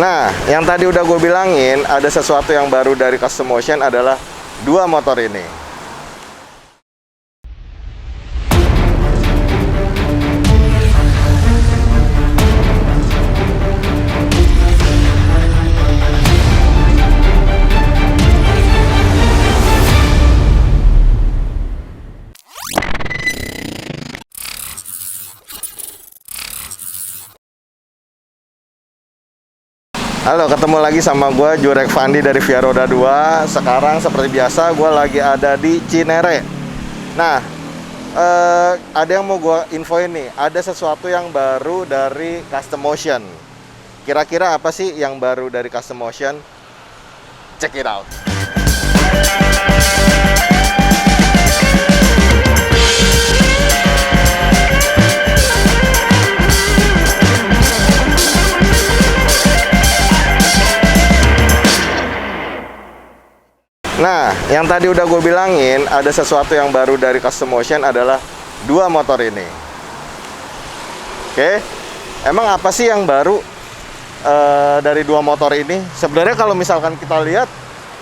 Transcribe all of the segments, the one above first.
Nah, yang tadi udah gue bilangin, ada sesuatu yang baru dari Custom Motion adalah dua motor ini. Halo, ketemu lagi sama gue Jurek Fandi dari Via Roda 2. Sekarang seperti biasa gue lagi ada di Cinere. Nah, ada yang mau gue infoin nih. Ada sesuatu yang baru dari Custom Motion. Kira-kira apa sih yang baru dari Custom Motion? Check it out. Nah, yang tadi udah gue bilangin, ada sesuatu yang baru dari Custom Motion adalah dua motor ini. Oke, emang apa sih yang baru dari dua motor ini? Sebenarnya kalau misalkan kita lihat,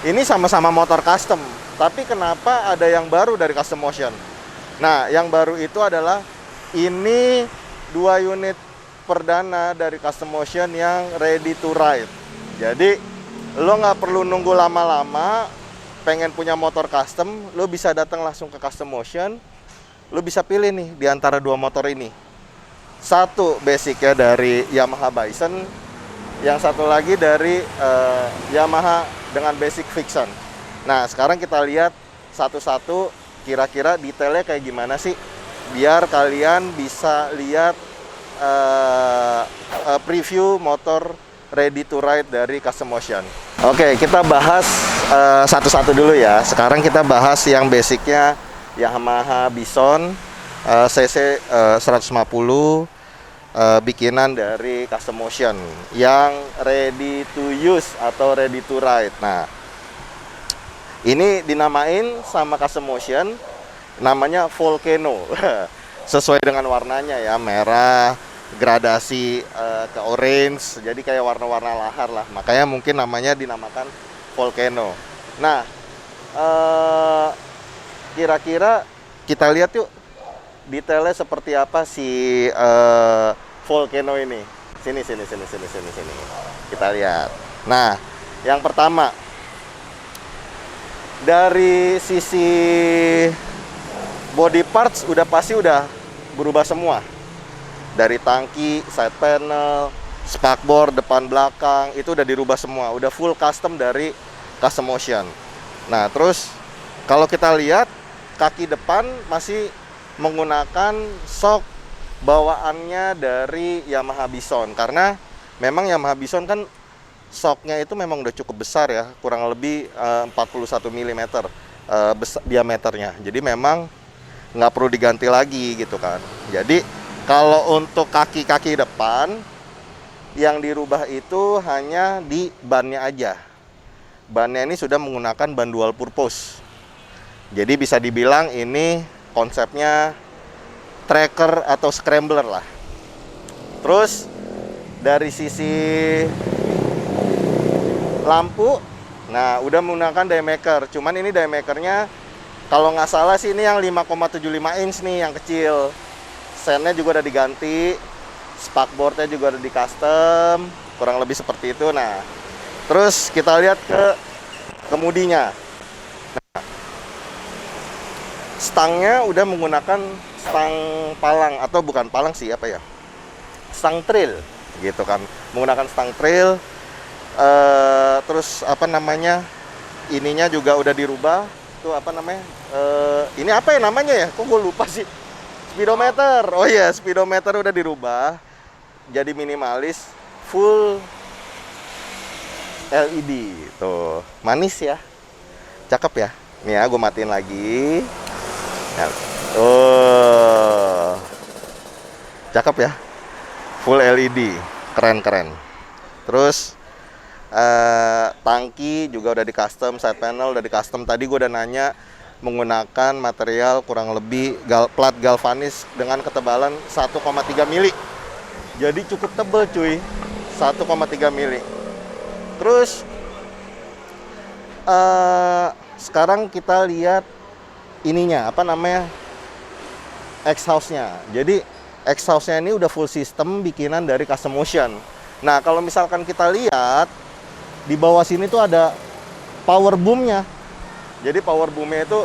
ini sama-sama motor custom, tapi kenapa ada yang baru dari Custom Motion? Nah, yang baru itu adalah ini dua unit perdana dari Custom Motion yang ready to ride. Jadi, lo nggak perlu nunggu lama-lama. Pengen punya motor custom, lo bisa datang langsung ke Custom Motion. Lo bisa pilih nih di antara dua motor ini. Satu basicnya dari Yamaha Bison, yang satu lagi dari Yamaha dengan basic Vixen. Nah, sekarang kita lihat satu-satu kira-kira detailnya kayak gimana sih, biar kalian bisa lihat preview motor ready to ride dari Custom Motion. Oke, kita bahas satu-satu dulu ya. Sekarang kita bahas yang basicnya Yamaha Bison cc 150 bikinan dari Custom Motion yang ready to use atau ready to ride. Nah, ini dinamain sama Custom Motion namanya Volcano. Sesuai dengan warnanya ya, merah gradasi ke orange, jadi kayak warna-warna lahar lah, makanya mungkin namanya dinamakan Volcano. Nah, kira-kira kita lihat yuk detailnya seperti apa si Volcano ini. Sini kita lihat. Nah, yang pertama dari sisi body parts pasti udah berubah semua. Dari tangki, side panel, spakbor, depan belakang, itu udah dirubah semua. Udah full custom dari Custom Motion. Nah, terus kalau kita lihat, kaki depan masih menggunakan shock bawaannya dari Yamaha Bison. Karena memang Yamaha Bison kan shocknya itu memang udah cukup besar ya. Kurang lebih 41 mm diameternya. Jadi memang nggak perlu diganti lagi gitu kan. Jadi kalau untuk kaki-kaki depan, yang dirubah itu hanya di bannya aja. Bannya ini sudah menggunakan ban dual purpose. Jadi bisa dibilang ini konsepnya tracker atau scrambler lah. Terus dari sisi lampu, nah udah menggunakan diemaker. Cuman ini diemakernya kalau nggak salah sih ini yang 5,75 inch nih, yang kecil. Sennya juga udah diganti, spakboardnya juga udah di custom, kurang lebih seperti itu. Nah, terus kita lihat ke kemudinya. Nah, stangnya udah menggunakan stang palang, atau bukan palang sih, apa ya, stang trail gitu kan, menggunakan stang trail. Terus apa namanya, ininya juga udah dirubah. Itu apa namanya, ini apa ya namanya ya, kok gue lupa sih. Speedometer, oh iya, speedometer udah dirubah jadi minimalis, full LED. Tuh, manis ya, cakep ya. Nih ya, gue matiin lagi. Oh, cakep ya, full LED, keren. Terus tangki juga udah di custom, side panel udah di custom. Tadi gue udah nanya, menggunakan material kurang lebih plat galvanis dengan ketebalan 1,3 mili. Jadi cukup tebel cuy, 1,3 mili. Terus sekarang kita lihat ininya, apa namanya, exhaust-nya. Jadi exhaust-nya ini udah full system bikinan dari Custom Motion. Nah, kalau misalkan kita lihat di bawah sini tuh ada power boom-nya. Jadi power boom-nya itu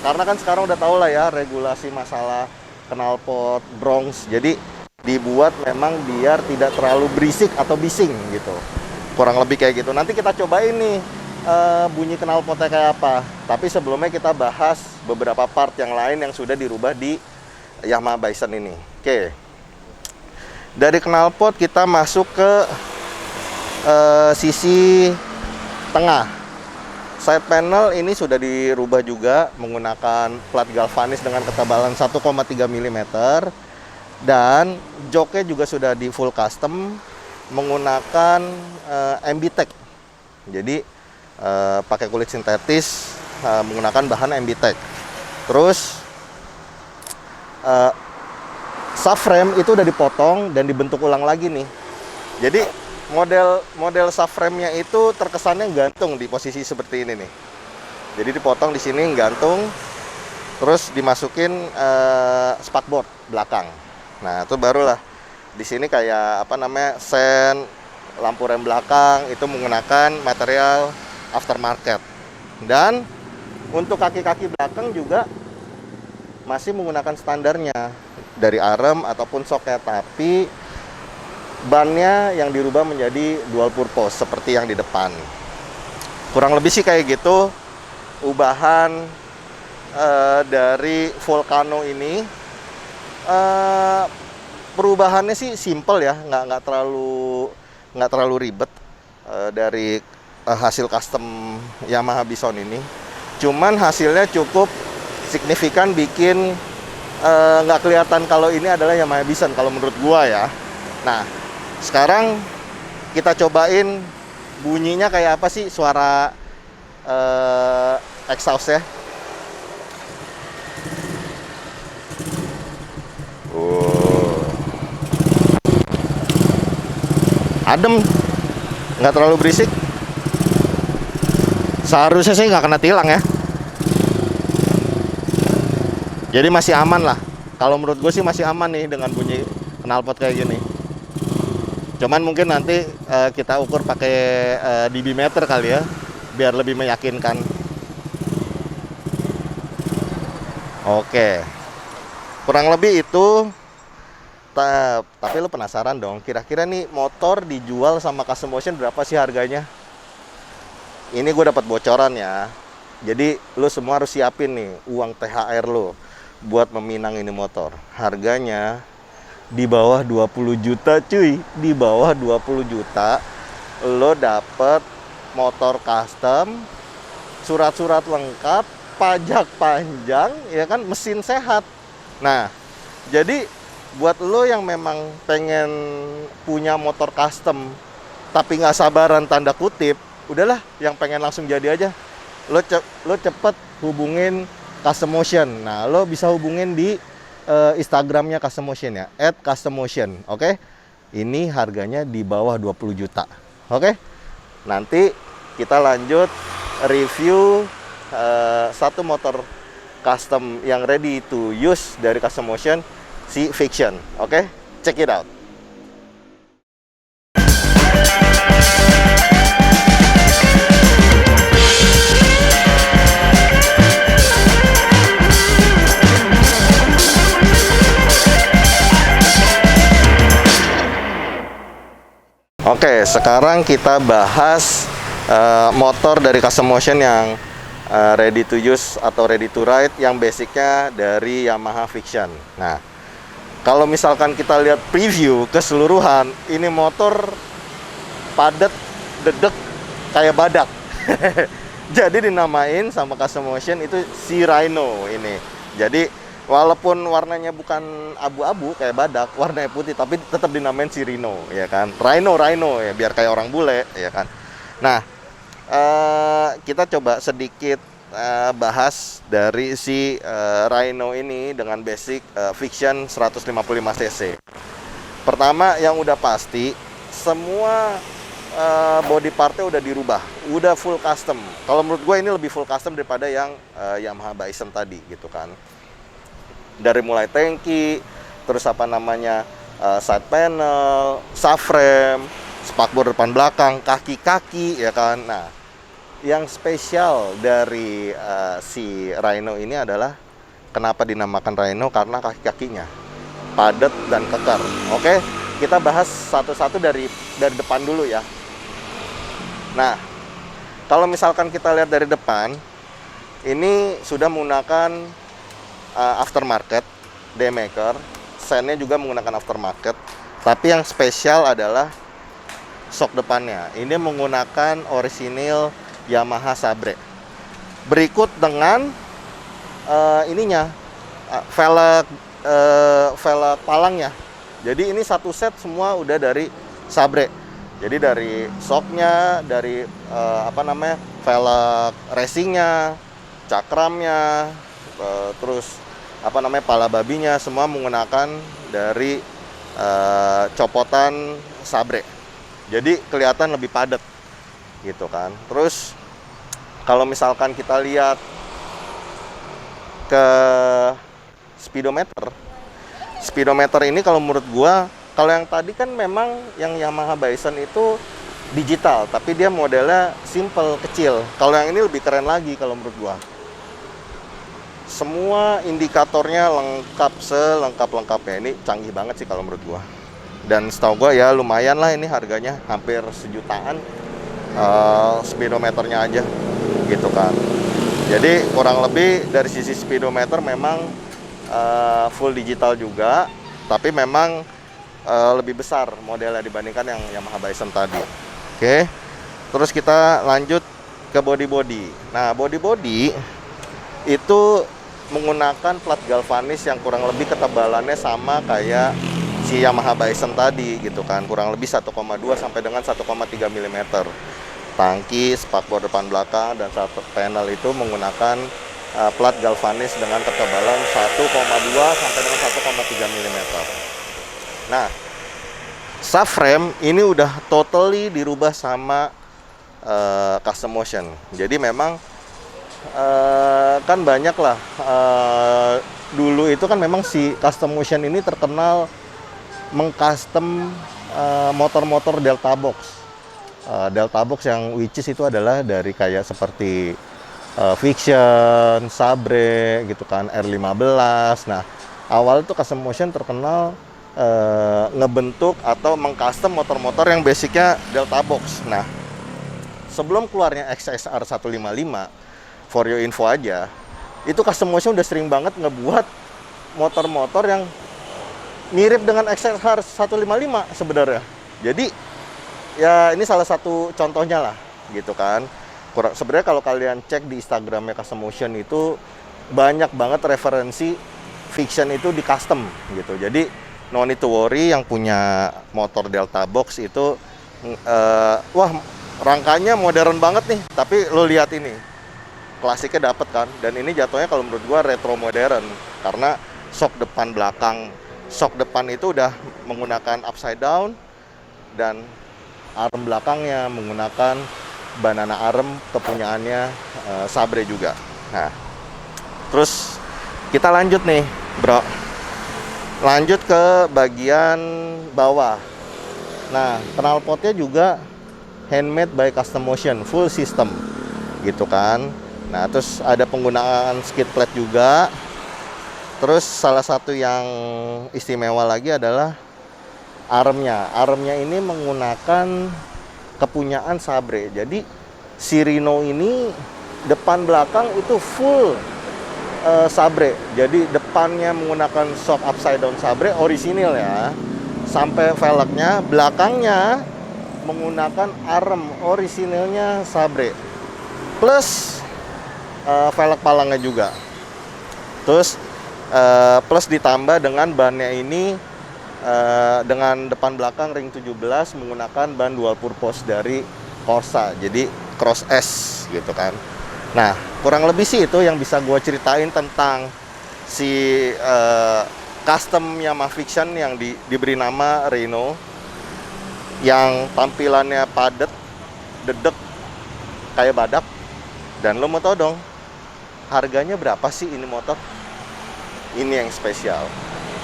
karena kan sekarang udah tahu lah ya regulasi masalah knalpot bronze. Jadi dibuat memang biar tidak terlalu berisik atau bising gitu. Kurang lebih kayak gitu. Nanti kita cobain nih bunyi knalpotnya kayak apa. Tapi sebelumnya kita bahas beberapa part yang lain yang sudah dirubah di Yamaha Bison ini. Oke. Dari knalpot kita masuk ke sisi tengah. Side panel ini sudah dirubah juga menggunakan plat galvanis dengan ketebalan 1,3 mm. Dan joknya juga sudah di full custom menggunakan MB-Tech. Jadi pakai kulit sintetis menggunakan bahan MB-Tech. Terus subframe itu udah dipotong dan dibentuk ulang lagi nih. Jadi model subframe-nya itu terkesannya gantung di posisi seperti ini nih. Jadi dipotong di sini gantung, terus dimasukin spakboard belakang. Nah, itu barulah di sini kayak apa namanya, sen, lampu rem belakang itu menggunakan material aftermarket. Dan untuk kaki-kaki belakang juga masih menggunakan standarnya dari arem ataupun soket, tapi bannya yang dirubah menjadi dual purpose seperti yang di depan. Kurang lebih sih kayak gitu ubahan dari Volcano ini. Perubahannya sih simple ya, nggak terlalu ribet dari hasil custom Yamaha Bison ini. Cuman hasilnya cukup signifikan, bikin nggak kelihatan kalau ini adalah Yamaha Bison kalau menurut gua ya. Nah, sekarang kita cobain bunyinya kayak apa sih suara exhaust ya. Adem, nggak terlalu berisik. Seharusnya sih nggak kena tilang ya. Jadi masih aman lah. Kalau menurut gue sih masih aman nih dengan bunyi knalpot kayak gini. Cuman mungkin nanti kita ukur pakai dB meter kali ya, biar lebih meyakinkan. Oke, kurang lebih itu. Tapi lo penasaran dong, kira-kira nih motor dijual sama Custom Motion berapa sih harganya? Ini gue dapat bocoran ya. Jadi lo semua harus siapin nih uang THR lo buat meminang ini motor. Harganya di bawah 20 juta cuy. Di bawah 20 juta lo dapet motor custom, surat-surat lengkap, pajak panjang, ya kan, mesin sehat. Nah, jadi buat lo yang memang pengen punya motor custom tapi nggak sabaran tanda kutip, udahlah, yang pengen langsung jadi aja, lo cepet hubungin Custom Motion. Nah, lo bisa hubungin di Instagramnya Custom Motion ya, @custommotion. Oke, ini harganya di bawah 20 juta. Oke, nanti kita lanjut review satu motor custom yang ready to use dari Custom Motion, si Fiction. Oke, check it out. Oke, sekarang kita bahas motor dari Custom Motion yang ready to use atau ready to ride, yang basicnya dari Yamaha Fiction. Nah, kalau misalkan kita lihat preview keseluruhan, ini motor padat, dedek, kayak badak. Jadi dinamain sama Custom Motion itu si Rhino ini. Jadi walaupun warnanya bukan abu-abu kayak badak, warnanya putih, tapi tetap dinamain si Rhino, ya kan? Rhino ya, biar kayak orang bule, ya kan? Nah, kita coba sedikit bahas dari si Rhino ini dengan basic Fiction 155 cc. Pertama, yang udah pasti semua body partnya udah dirubah, udah full custom. Kalau menurut gue ini lebih full custom daripada yang Yamaha Bison tadi gitu kan. Dari mulai tangki, terus apa namanya, side panel, subframe, spakbor depan belakang, kaki-kaki ya kan. Nah, yang spesial dari si Rhino ini adalah kenapa dinamakan Rhino, karena kaki-kakinya padat dan kekar. Oke, kita bahas satu-satu dari depan dulu ya. Nah, kalau misalkan kita lihat dari depan, ini sudah menggunakan aftermarket D-Maker, sennya juga menggunakan aftermarket. Tapi yang spesial adalah shock depannya. Ini menggunakan orisinil Yamaha Sabre. Berikut dengan ininya, velg palangnya. Jadi ini satu set semua udah dari Sabre. Jadi dari shocknya, dari velg racingnya, cakramnya, terus pala babinya, semua menggunakan dari copotan Sabre. Jadi kelihatan lebih padat gitu kan. Terus kalau misalkan kita lihat ke speedometer ini, kalau menurut gua, kalau yang tadi kan memang yang Yamaha Bison itu digital, tapi dia modelnya simple, kecil. Kalau yang ini lebih keren lagi kalau menurut gua. Semua indikatornya lengkap, selengkap-lengkapnya. Ini canggih banget sih kalau menurut gua. Dan setahu gua ya lumayan lah, ini harganya hampir sejutaan speedometernya aja gitu kan. Jadi kurang lebih dari sisi speedometer memang full digital juga, tapi memang lebih besar modelnya dibandingkan yang Yamaha Bison tadi. Oke, terus kita lanjut ke body. Nah, body itu menggunakan plat galvanis yang kurang lebih ketebalannya sama kayak si Yamaha Bison tadi gitu kan, kurang lebih 1,2 sampai dengan 1,3 mm. Tangki, spakbor depan belakang, dan satu panel itu menggunakan plat galvanis dengan ketebalan 1,2 sampai dengan 1,3 mm. Nah, subframe ini udah totally dirubah sama custom motion. Jadi memang kan banyak lah, dulu itu kan memang si custom motion ini terkenal mengcustom motor-motor Delta Box. Delta Box yang which is itu adalah dari kayak seperti Fiction, Sabre gitu kan, R15. Nah, awal itu custom motion terkenal ngebentuk atau mengcustom motor-motor yang basicnya Delta Box. Nah, sebelum keluarnya XSR 155, for your info aja, itu custom motion udah sering banget ngebuat motor-motor yang mirip dengan XSR 155 sebenarnya. Jadi ya ini salah satu contohnya lah gitu kan. Sebenarnya kalau kalian cek di Instagramnya Custom Motion itu banyak banget referensi Fiction itu di custom gitu. Jadi no need to worry, yang punya motor Delta Box itu wah, rangkanya modern banget nih, tapi lo lihat ini klasiknya dapet kan. Dan ini jatuhnya kalau menurut gua retro modern, karena shock depan belakang, shock depan itu udah menggunakan upside down, dan arm belakangnya menggunakan banana arm kepunyaannya Sabre juga. Nah, terus kita lanjut nih bro, lanjut ke bagian bawah. Nah, knalpotnya juga handmade by Custom Motion, full system gitu kan. Nah, terus ada penggunaan skid plate juga. Terus salah satu yang istimewa lagi adalah armnya. Armnya ini menggunakan kepunyaan Sabre. Jadi si Rhino ini depan belakang itu full Sabre. Jadi depannya menggunakan shock upside down Sabre orisinil ya, sampai velgnya. Belakangnya menggunakan arm orisinilnya Sabre, plus velg palangnya juga. Terus plus ditambah dengan bannya ini dengan depan belakang ring 17 menggunakan ban dual purpose dari Corsa, jadi Cross S gitu kan. Nah, kurang lebih sih itu yang bisa gue ceritain tentang si custom Yamaha Fiction yang diberi nama Rhino. yang tampilannya padat, dedek kayak badak. Dan lo mau tau dong, harganya berapa sih ini motor? Ini yang spesial.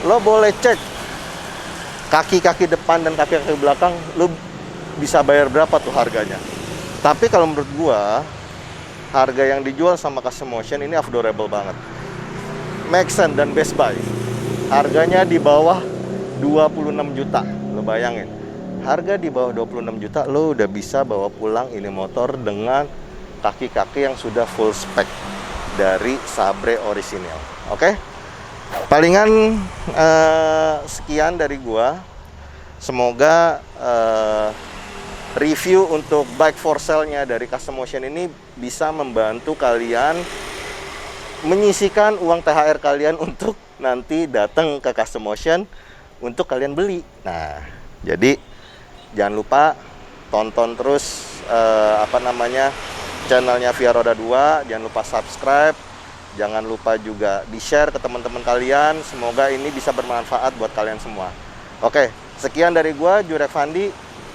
Lo boleh cek kaki-kaki depan dan kaki-kaki belakang, lo bisa bayar berapa tuh harganya. Tapi kalau menurut gua, harga yang dijual sama Custom Motion ini affordable banget. Make sense dan best buy. Harganya di bawah 26 juta. Lo bayangin, harga di bawah 26 juta lo udah bisa bawa pulang ini motor dengan kaki-kaki yang sudah full spec dari Sabre orisinil. Oke? Palingan sekian dari gua. Semoga review untuk bike for sale-nya dari Custom Motion ini bisa membantu kalian menyisihkan uang THR kalian untuk nanti datang ke Custom Motion untuk kalian beli. Nah, jadi jangan lupa tonton terus channelnya Via Roda 2. Jangan lupa subscribe, jangan lupa juga di-share ke teman-teman kalian. Semoga ini bisa bermanfaat buat kalian semua. Oke, sekian dari gua, Jurek Fandi.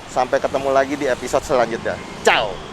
Sampai ketemu lagi di episode selanjutnya. Ciao.